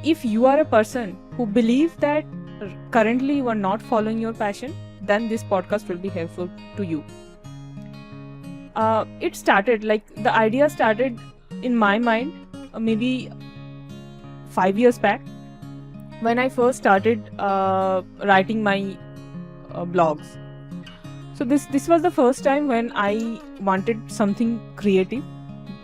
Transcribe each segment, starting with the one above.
if you are a person who believes that currently you are not following your passion, then this podcast will be helpful to you. It started, like the idea started in my mind maybe 5 years back, when I first started writing my blogs. So this was the first time when I wanted something creative.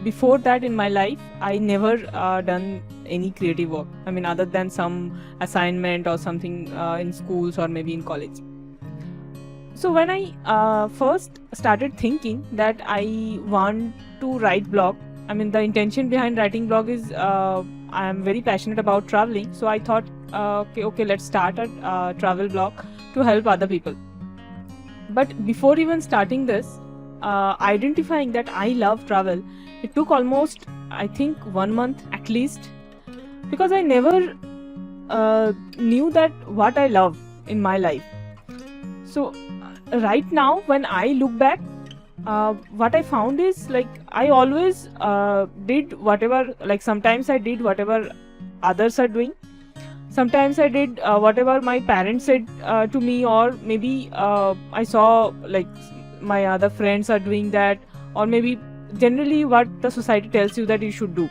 Before that in my life, I never done any creative work. I mean, other than some assignment or something in schools or maybe in college. So when I first started thinking that I want to write blog, I mean, the intention behind writing blog is I am very passionate about traveling. So I thought, okay, let's start a travel blog to help other people. But before even starting this, identifying that I love travel, it took almost, I think, 1 month at least, because I never knew that what I love in my life. So right now, when I look back, what I found is, like, I always did whatever, like sometimes I did whatever others are doing. Sometimes I did whatever my parents said to me, or maybe I saw like my other friends are doing that, or maybe generally what the society tells you that you should do.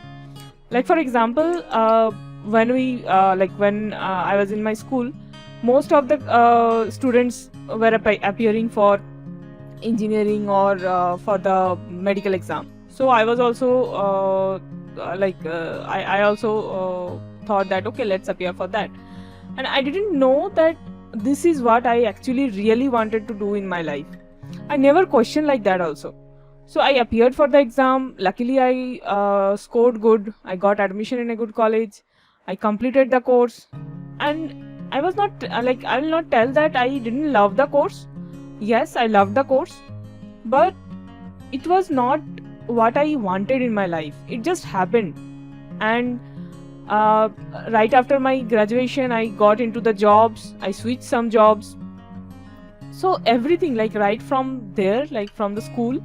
Like for example, when I was in my school, most of the students were appearing for engineering or for the medical exam. So I was also I also thought that okay, let's appear for that. And I didn't know that this is what I actually really wanted to do in my life. I never questioned like that also. So I appeared for the exam. Luckily I scored good. I got admission in a good college. I completed the course. And I was not I will not tell that I didn't love the course. Yes, I loved the course, but it was not what I wanted in my life. It just happened. And right after my graduation, I got into the jobs. I switched some jobs. So everything, like right from there, like from the school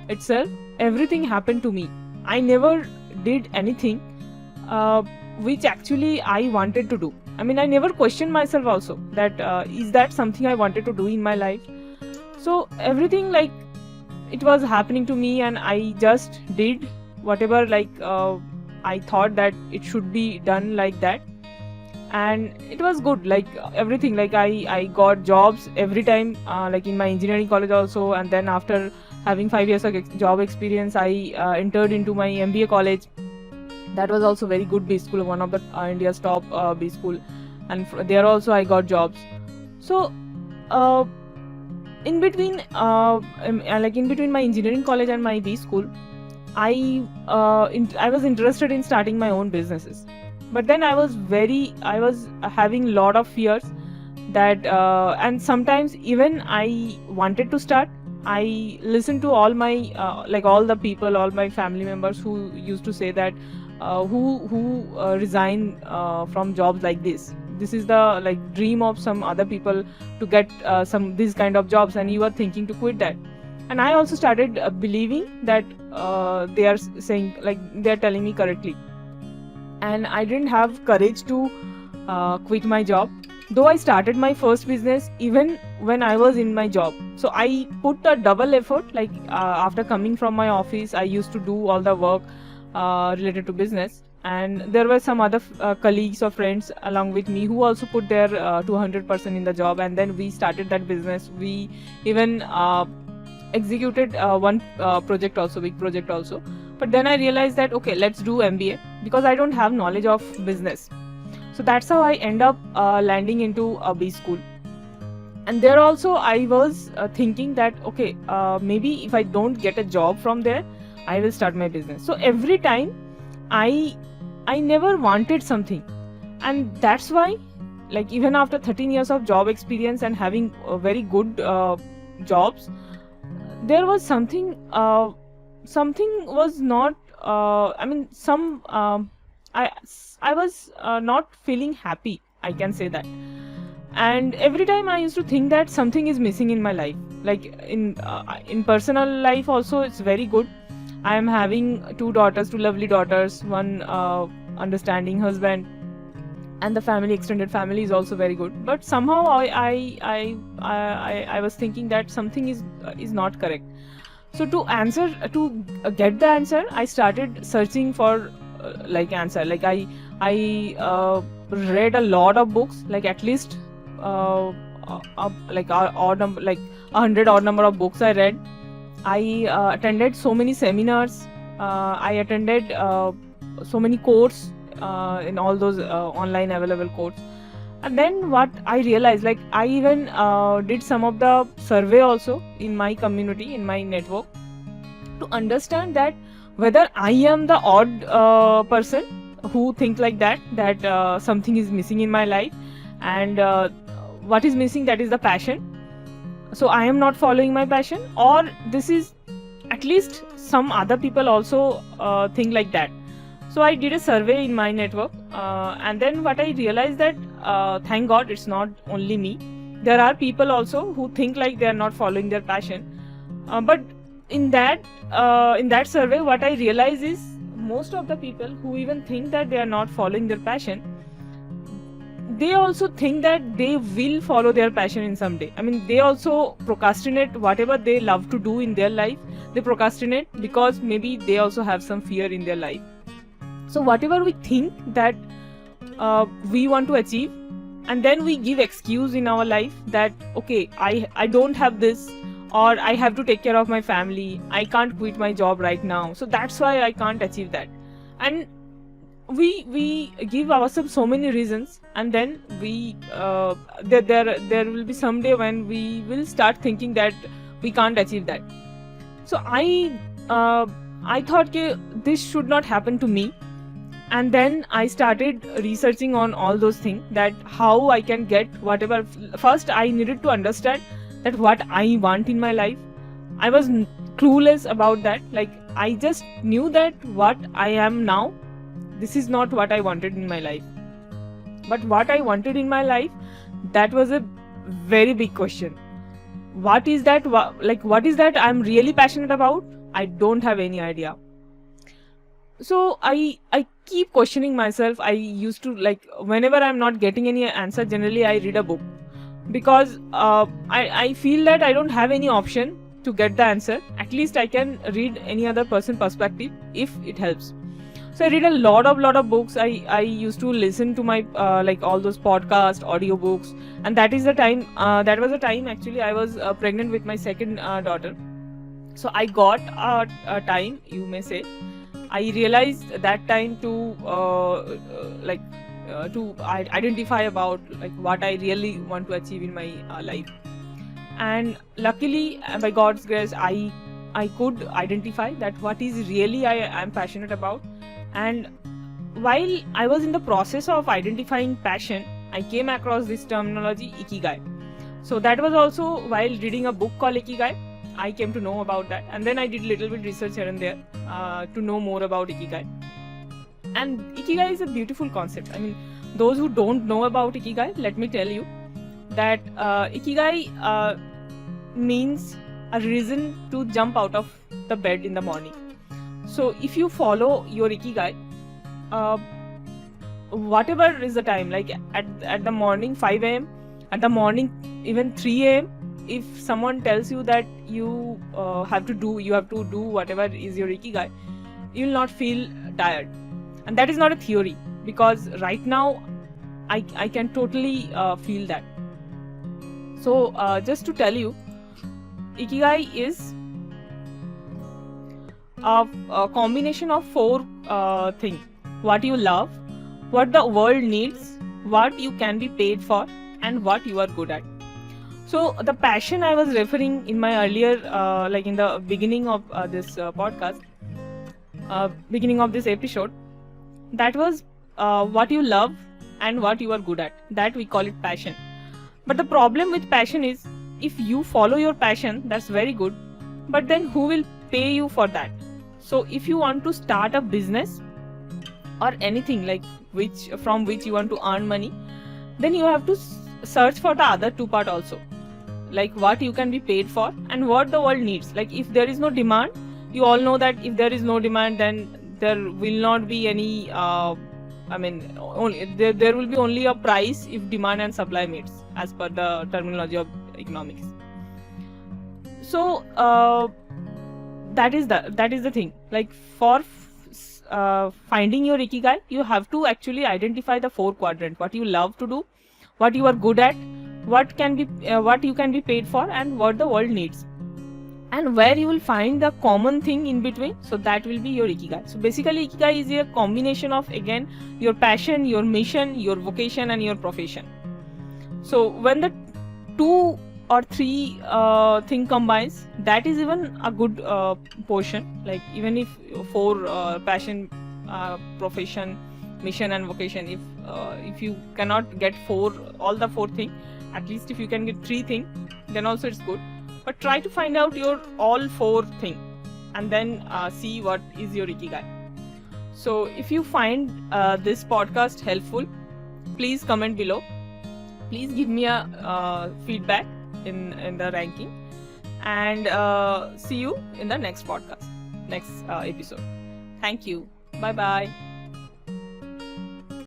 itself, everything happened to me. I never did anything which actually I wanted to do. I mean, I never questioned myself also that is that something I wanted to do in my life. So everything, like, it was happening to me, and I just did whatever I thought that it should be done like that. And it was good, like everything, like I got jobs every time, like in my engineering college also. And then after having 5 years of job experience, I entered into my MBA college. That was also very good B school, one of the India's top B school, and there also I got jobs. So in between in between my engineering college and my B school, I was interested in starting my own businesses. But then I was having a lot of fears that and sometimes even I wanted to start. I listened to all my all the people, all my family members who used to say that who resign from jobs like this. This is the dream of some other people to get some these kind of jobs, and you are thinking to quit that. And I also started believing that they are saying, they are telling me correctly. And I didn't have courage to quit my job, though I started my first business even when I was in my job. So I put a double effort, after coming from my office, I used to do all the work related to business. And there were some other colleagues or friends along with me who also put their 200% in the job, and then we started that business. We even executed one project also, big project also. But then I realized that okay, let's do MBA, because I don't have knowledge of business. So that's how I end up landing into a B school. And there also I was thinking that okay, maybe if I don't get a job from there, I will start my business. So every time I never wanted something, and that's why, even after 13 years of job experience and having very good jobs, there was something was not I was not feeling happy, I can say that. And every time I used to think that something is missing in my life. In personal life also, it's very good. I am having two lovely daughters, one understanding husband. and the extended family is also very good. But somehow I was thinking that something is not correct. So to get the answer, I started searching for answer. Like I read a lot of books, like at least like 100 odd number of books I read. I attended so many seminars. I attended so many courses in all those online available courses. And then what I realized, like I even did some of the survey also in my community, in my network, to understand that whether I am the odd person who think like that something is missing in my life, and what is missing, that is the passion. So I am not following my passion, or this is at least some other people also think like that. So I did a survey in my network, and then what I realized that thank God it's not only me. There are people also who think like they are not following their passion. But in that survey, what I realized is most of the people who even think that they are not following their passion, they also think that they will follow their passion in some day. I mean, they also procrastinate whatever they love to do in their life. They procrastinate because maybe they also have some fear in their life. So whatever we think that we want to achieve, and then we give excuse in our life that okay, I don't have this, or I have to take care of my family, I can't quit my job right now, so that's why I can't achieve that. And we give ourselves so many reasons, and then we there will be some day when we will start thinking that we can't achieve that. So I thought this should not happen to me. And then I started researching on all those things, that how I can get whatever. First, I needed to understand that what I want in my life. I was clueless about that. Like, I just knew that what I am now, this is not what I wanted in my life. But what I wanted in my life, that was a very big question. What is that? What is that I'm really passionate about? I don't have any idea. So I keep questioning myself. I used to, like, whenever I'm not getting any answer, generally I read a book, because I feel that I don't have any option to get the answer. At least I can read any other person's perspective if it helps. So I read a lot of books. I used to listen to my all those podcasts, audiobooks, and that is the time. That was the time actually I was pregnant with my second daughter. So I got a time, you may say. I realized that time to identify about like what I really want to achieve in my life. And luckily, by God's grace, I could identify that what is really I am passionate about. And while I was in the process of identifying passion, I came across this terminology, Ikigai. So that was also while reading a book called Ikigai, I came to know about that. And then I did little bit research here and there to know more about Ikigai. And Ikigai is a beautiful concept. I mean, those who don't know about Ikigai, let me tell you that Ikigai means a reason to jump out of the bed in the morning. So if you follow your Ikigai, whatever is the time, like at the morning 5 a.m., at the morning even 3 a.m., if someone tells you that you have to do whatever is your Ikigai, you will not feel tired. And that is not a theory, because right now I can totally feel that. So just to tell you, Ikigai is a combination of 4 things: what you love, what the world needs, what you can be paid for, and what you are good at. So the passion I was referring in my earlier, like in the beginning of this podcast, beginning of this episode, that was what you love and what you are good at. That we call it passion. But the problem with passion is, if you follow your passion, that's very good, but then who will pay you for that? So if you want to start a business or anything like from which you want to earn money, then you have to search for the other 2 part also, like what you can be paid for and what the world needs. Like if there is no demand, you all know that if there is no demand, then there will not be any I mean, only there will be only a price if demand and supply meets, as per the terminology of economics. So that is the thing. Like for finding your ikigai, you have to actually identify the 4 quadrant: what you love to do, what you are good at, what you can be paid for, and what the world needs, and where you will find the common thing in between. So that will be your ikigai. So basically ikigai is a combination of, again, your passion, your mission, your vocation, and your profession. So when the 2 or 3 thing combines, that is even a good portion. Like even if 4 passion, profession, mission, and vocation, if you cannot get all the 4 thing, at least if you can get 3 thing, then also it's good. But try to find out your all 4 thing, and then see what is your ikigai. So if you find this podcast helpful, please comment below. Please give me a feedback in the ranking, and see you in the next podcast, next episode. Thank you. Bye bye.